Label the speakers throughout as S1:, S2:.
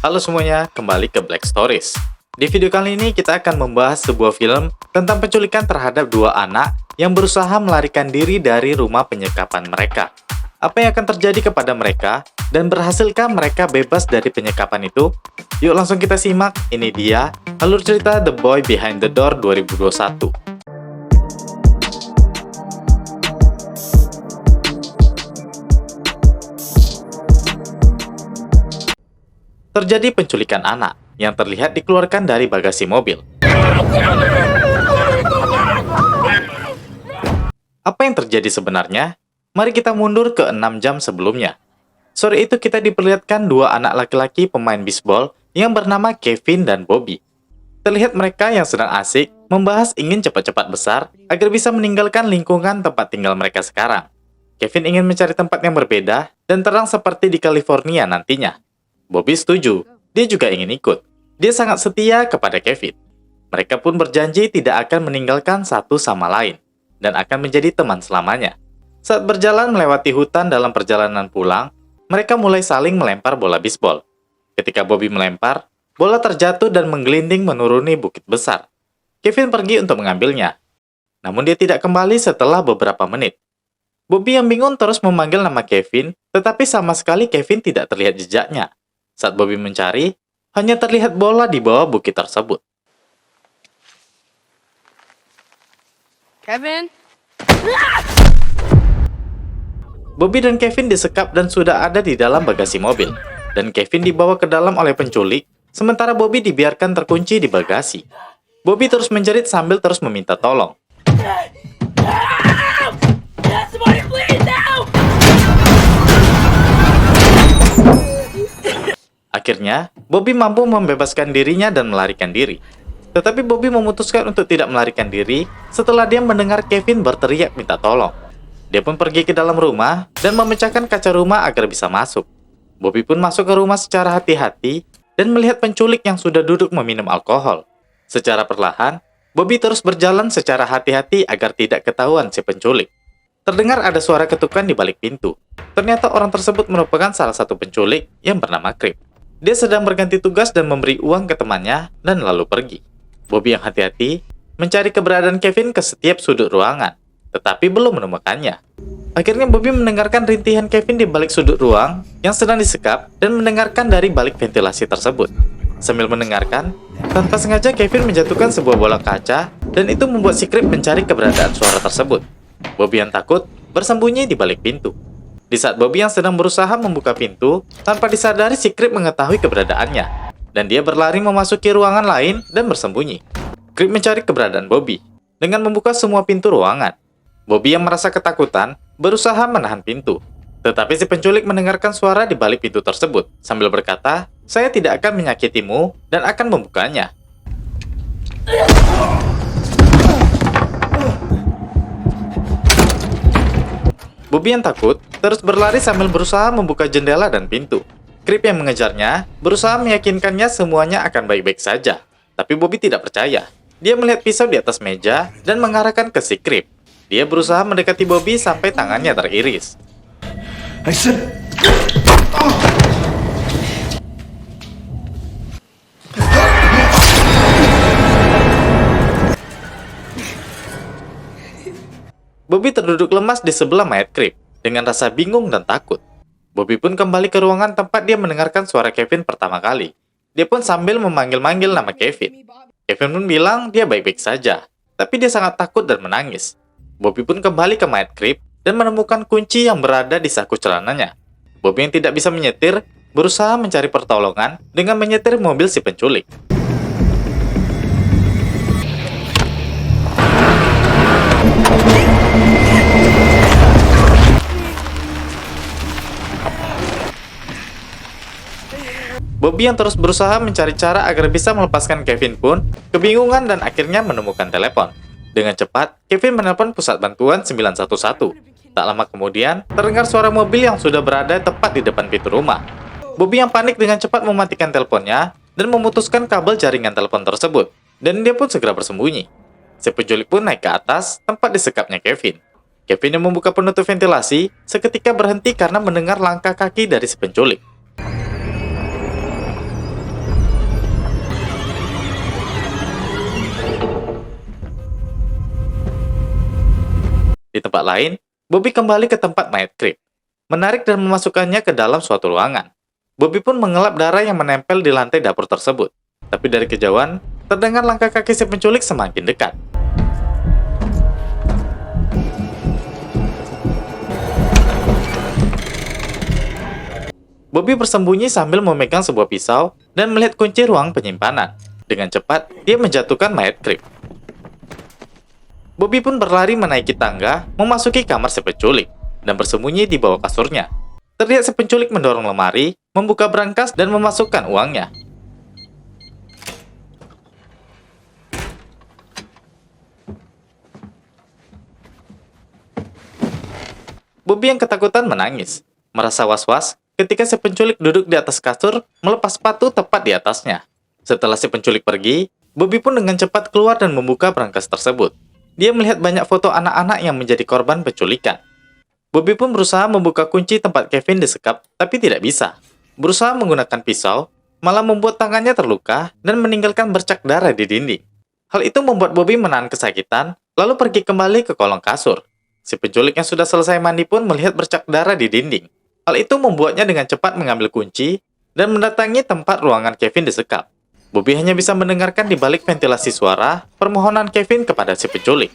S1: Halo semuanya, kembali ke Black Stories. Di video kali ini kita akan membahas sebuah film tentang penculikan terhadap dua anak yang berusaha melarikan diri dari rumah penyekapan mereka. Apa yang akan terjadi kepada mereka, dan berhasilkah mereka bebas dari penyekapan itu? Yuk langsung kita simak, ini dia alur cerita The Boy Behind the Door 2021. Terjadi penculikan anak yang terlihat dikeluarkan dari bagasi mobil. Apa yang terjadi sebenarnya? Mari kita mundur ke 6 jam sebelumnya. Sore itu kita diperlihatkan dua anak laki-laki pemain bisbol yang bernama Kevin dan Bobby. Terlihat mereka yang sedang asik membahas ingin cepat-cepat besar agar bisa meninggalkan lingkungan tempat tinggal mereka sekarang. Kevin ingin mencari tempat yang berbeda dan terang seperti di California nantinya. Bobby setuju, dia juga ingin ikut. Dia sangat setia kepada Kevin. Mereka pun berjanji tidak akan meninggalkan satu sama lain, dan akan menjadi teman selamanya. Saat berjalan melewati hutan dalam perjalanan pulang, mereka mulai saling melempar bola bisbol. Ketika Bobby melempar, bola terjatuh dan menggelinding menuruni bukit besar. Kevin pergi untuk mengambilnya. Namun dia tidak kembali setelah beberapa menit. Bobby yang bingung terus memanggil nama Kevin, tetapi sama sekali Kevin tidak terlihat jejaknya. Saat Bobby mencari, hanya terlihat bola di bawah bukit tersebut.
S2: Kevin?
S1: Bobby dan Kevin disekap dan sudah ada di dalam bagasi mobil. Dan Kevin dibawa ke dalam oleh penculik, sementara Bobby dibiarkan terkunci di bagasi. Bobby terus menjerit sambil terus meminta tolong.
S2: Somebody please help!
S1: Akhirnya, Bobby mampu membebaskan dirinya dan melarikan diri. Tetapi Bobby memutuskan untuk tidak melarikan diri setelah dia mendengar Kevin berteriak minta tolong. Dia pun pergi ke dalam rumah dan memecahkan kaca rumah agar bisa masuk. Bobby pun masuk ke rumah secara hati-hati dan melihat penculik yang sudah duduk meminum alkohol. Secara perlahan, Bobby terus berjalan secara hati-hati agar tidak ketahuan si penculik. Terdengar ada suara ketukan di balik pintu. Ternyata orang tersebut merupakan salah satu penculik yang bernama Crip. Dia sedang berganti tugas dan memberi uang ke temannya dan lalu pergi. Bobby yang hati-hati mencari keberadaan Kevin ke setiap sudut ruangan, tetapi belum menemukannya. Akhirnya Bobby mendengarkan rintihan Kevin di balik sudut ruang yang sedang disekap dan mendengarkan dari balik ventilasi tersebut. Sambil mendengarkan, tanpa sengaja Kevin menjatuhkan sebuah bola kaca dan itu membuat si Crip mencari keberadaan suara tersebut. Bobby yang takut bersembunyi di balik pintu. Di saat Bobby yang sedang berusaha membuka pintu, tanpa disadari si Crip mengetahui keberadaannya. Dan dia berlari memasuki ruangan lain dan bersembunyi. Crip mencari keberadaan Bobby dengan membuka semua pintu ruangan. Bobby yang merasa ketakutan berusaha menahan pintu. Tetapi si penculik mendengarkan suara di balik pintu tersebut sambil berkata, "Saya tidak akan menyakitimu dan akan membukanya." Bobby yang takut terus berlari sambil berusaha membuka jendela dan pintu. Crip yang mengejarnya berusaha meyakinkannya semuanya akan baik-baik saja. Tapi Bobby tidak percaya. Dia melihat pisau di atas meja dan mengarahkan ke si Crip. Dia berusaha mendekati Bobby sampai tangannya teriris.
S3: I said...
S1: Bobby terduduk lemas di sebelah mayat Crip dengan rasa bingung dan takut. Bobby pun kembali ke ruangan tempat dia mendengarkan suara Kevin pertama kali. Dia pun sambil memanggil-manggil nama Kevin. Kevin pun bilang dia baik-baik saja, tapi dia sangat takut dan menangis. Bobby pun kembali ke mayat Crip dan menemukan kunci yang berada di saku celananya. Bobby yang tidak bisa menyetir berusaha mencari pertolongan dengan menyetir mobil si penculik. Bobby yang terus berusaha mencari cara agar bisa melepaskan Kevin pun kebingungan dan akhirnya menemukan telepon. Dengan cepat, Kevin menelpon pusat bantuan 911. Tak lama kemudian, terdengar suara mobil yang sudah berada tepat di depan pintu rumah. Bobby yang panik dengan cepat mematikan teleponnya dan memutuskan kabel jaringan telepon tersebut. Dan dia pun segera bersembunyi. Si penculik pun naik ke atas tempat disekapnya Kevin. Kevin yang membuka penutup ventilasi seketika berhenti karena mendengar langkah kaki dari si penculik. tempat lain, Bobby kembali ke tempat mayat Creep, menarik dan memasukkannya ke dalam suatu ruangan. Bobby pun mengelap darah yang menempel di lantai dapur tersebut. Tapi dari kejauhan, terdengar langkah kaki si penculik semakin dekat. Bobby bersembunyi sambil memegang sebuah pisau dan melihat kunci ruang penyimpanan. Dengan cepat, dia menjatuhkan mayat Creep. Bobby pun berlari menaiki tangga, memasuki kamar si penculik, dan bersembunyi di bawah kasurnya. Terlihat si penculik mendorong lemari, membuka brankas, dan memasukkan uangnya. Bobby yang ketakutan menangis, merasa was-was ketika si penculik duduk di atas kasur, melepas sepatu tepat di atasnya. Setelah si penculik pergi, Bobby pun dengan cepat keluar dan membuka brankas tersebut. Dia melihat banyak foto anak-anak yang menjadi korban penculikan. Bobby pun berusaha membuka kunci tempat Kevin disekap, tapi tidak bisa. Berusaha menggunakan pisau, malah membuat tangannya terluka dan meninggalkan bercak darah di dinding. Hal itu membuat Bobby menahan kesakitan, lalu pergi kembali ke kolong kasur. Si penculik yang sudah selesai mandi pun melihat bercak darah di dinding. Hal itu membuatnya dengan cepat mengambil kunci dan mendatangi tempat ruangan Kevin disekap. Bobby hanya bisa mendengarkan di balik ventilasi suara permohonan Kevin kepada si penculik.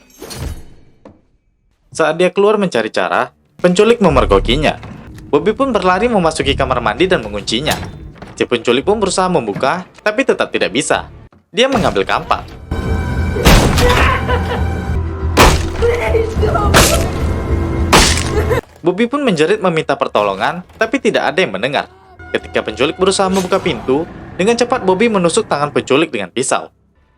S1: Saat dia keluar mencari cara, penculik memergokinya. Bobby pun berlari memasuki kamar mandi dan menguncinya. Si penculik pun berusaha membuka, tapi tetap tidak bisa. Dia mengambil kampak. Bobby pun menjerit meminta pertolongan, tapi tidak ada yang mendengar. Ketika penculik berusaha membuka pintu, dengan cepat Bobby menusuk tangan penculik dengan pisau.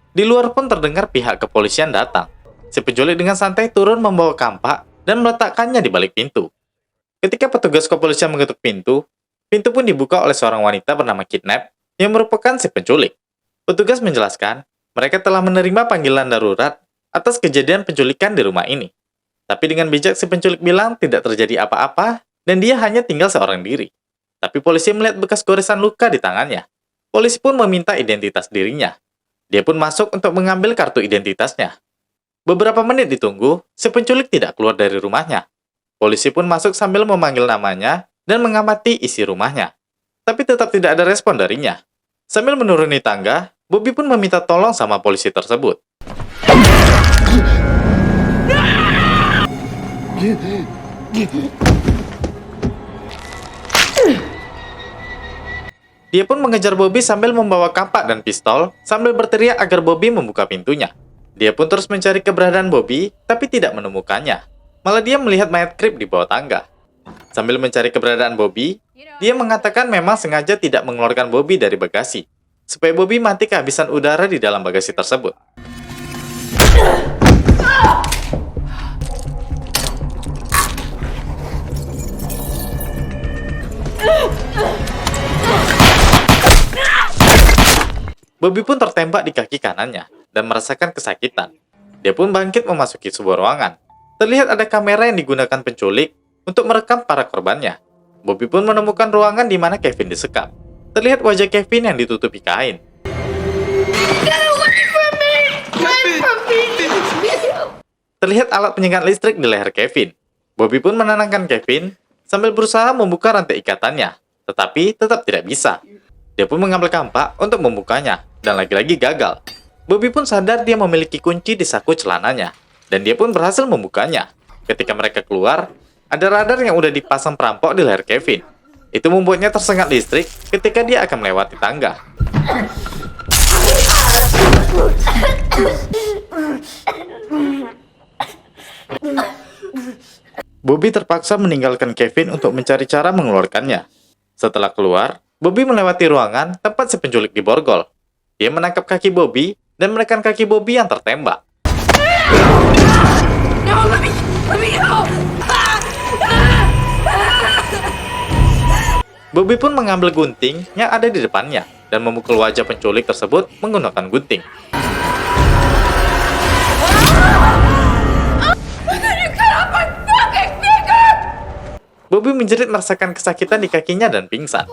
S1: Di luar pun terdengar pihak kepolisian datang. Si penculik dengan santai turun membawa kampak dan meletakkannya di balik pintu. Ketika petugas kepolisian mengetuk pintu, pintu pun dibuka oleh seorang wanita bernama Kidnap yang merupakan si penculik. Petugas menjelaskan, mereka telah menerima panggilan darurat atas kejadian penculikan di rumah ini. Tapi dengan bijak si penculik bilang tidak terjadi apa-apa dan dia hanya tinggal seorang diri. Tapi polisi melihat bekas goresan luka di tangannya. Polisi pun meminta identitas dirinya. Dia pun masuk untuk mengambil kartu identitasnya. Beberapa menit ditunggu, si penculik tidak keluar dari rumahnya. Polisi pun masuk sambil memanggil namanya dan mengamati isi rumahnya. Tapi tetap tidak ada respon darinya. Sambil menuruni tangga, Bobby pun meminta tolong sama polisi tersebut. Dia pun mengejar Bobby sambil membawa kampak dan pistol, sambil berteriak agar Bobby membuka pintunya. Dia pun terus mencari keberadaan Bobby, tapi tidak menemukannya. Malah dia melihat mayat Creep di bawah tangga. Sambil mencari keberadaan Bobby, dia mengatakan memang sengaja tidak mengeluarkan Bobby dari bagasi, supaya Bobby mati kehabisan udara di dalam bagasi tersebut. Bobby pun tertembak di kaki kanannya dan merasakan kesakitan. Dia pun bangkit memasuki sebuah ruangan. Terlihat ada kamera yang digunakan penculik untuk merekam para korbannya. Bobby pun menemukan ruangan di mana Kevin disekap. Terlihat wajah Kevin yang ditutupi kain. Terlihat alat penyegat listrik di leher Kevin. Bobby pun menenangkan Kevin sambil berusaha membuka rantai ikatannya, tetapi tetap tidak bisa. Dia pun mengambil kampak untuk membukanya, dan lagi-lagi gagal. Bobby pun sadar dia memiliki kunci di saku celananya, dan dia pun berhasil membukanya. Ketika mereka keluar, ada radar yang udah dipasang perampok di leher Kevin. Itu membuatnya tersengat listrik ketika dia akan melewati tangga. Bobby terpaksa meninggalkan Kevin untuk mencari cara mengeluarkannya. Setelah keluar, Bobby melewati ruangan tempat si penculik diborgol. Dia menangkap kaki Bobby dan menekan kaki Bobby yang tertembak.
S2: No, let me go!
S1: Bobby pun mengambil gunting yang ada di depannya dan memukul wajah penculik tersebut menggunakan gunting. Bobby menjerit merasakan kesakitan di kakinya dan pingsan.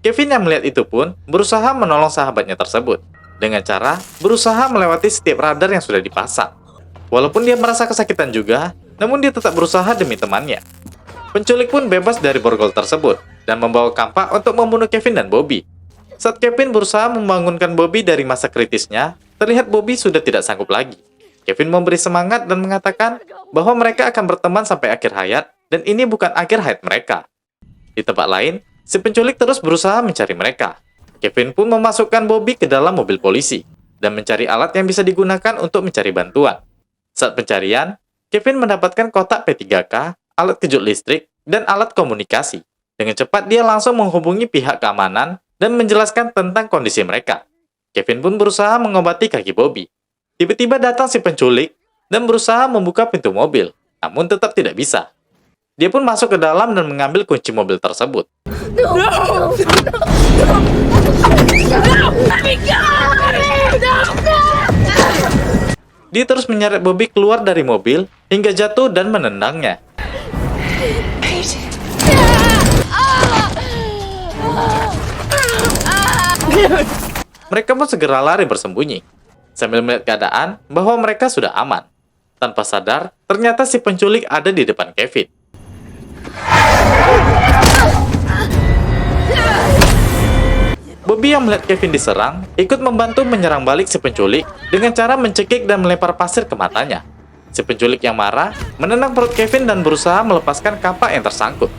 S1: Kevin yang melihat itu pun berusaha menolong sahabatnya tersebut dengan cara berusaha melewati setiap radar yang sudah dipasang. Walaupun dia merasa kesakitan juga, namun dia tetap berusaha demi temannya. Penculik pun bebas dari borgol tersebut dan membawa kampak untuk membunuh Kevin dan Bobby. Saat Kevin berusaha membangunkan Bobby dari masa kritisnya, terlihat Bobby sudah tidak sanggup lagi. Kevin memberi semangat dan mengatakan bahwa mereka akan berteman sampai akhir hayat dan ini bukan akhir hayat mereka. Di tempat lain, si penculik terus berusaha mencari mereka. Kevin pun memasukkan Bobby ke dalam mobil polisi dan mencari alat yang bisa digunakan untuk mencari bantuan. Saat pencarian, Kevin mendapatkan kotak P3K, alat kejut listrik, dan alat komunikasi. Dengan cepat dia langsung menghubungi pihak keamanan dan menjelaskan tentang kondisi mereka. Kevin pun berusaha mengobati kaki Bobby. Tiba-tiba datang si penculik dan berusaha membuka pintu mobil, namun tetap tidak bisa. Dia pun masuk ke dalam dan mengambil kunci mobil tersebut.
S2: No! No! Let me go! No!
S1: Dia terus menyeret Bobby keluar dari mobil hingga jatuh dan menendangnya. Mereka pun segera lari bersembunyi, sambil melihat keadaan bahwa mereka sudah aman. Tanpa sadar, ternyata si penculik ada di depan Kevin. Bobby yang melihat Kevin diserang, ikut membantu menyerang balik si penculik dengan cara mencekik dan melempar pasir ke matanya. Si penculik yang marah menendang perut Kevin dan berusaha melepaskan kampak yang tersangkut.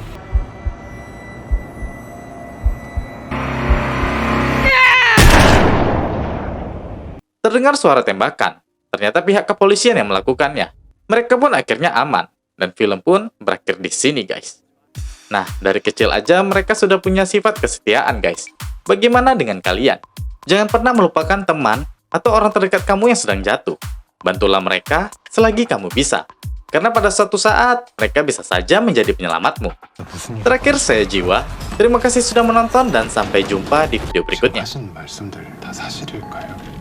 S1: Terdengar suara tembakan. Ternyata pihak kepolisian yang melakukannya. Mereka pun akhirnya aman. Dan film pun berakhir di sini, guys. Nah, dari kecil aja mereka sudah punya sifat kesetiaan, guys. Bagaimana dengan kalian? Jangan pernah melupakan teman atau orang terdekat kamu yang sedang jatuh. Bantulah mereka selagi kamu bisa. Karena pada suatu saat, mereka bisa saja menjadi penyelamatmu. Terakhir, saya Jiwa. Terima kasih sudah menonton dan sampai jumpa di video berikutnya.
S3: 하신 말씀들 다 사실일까요?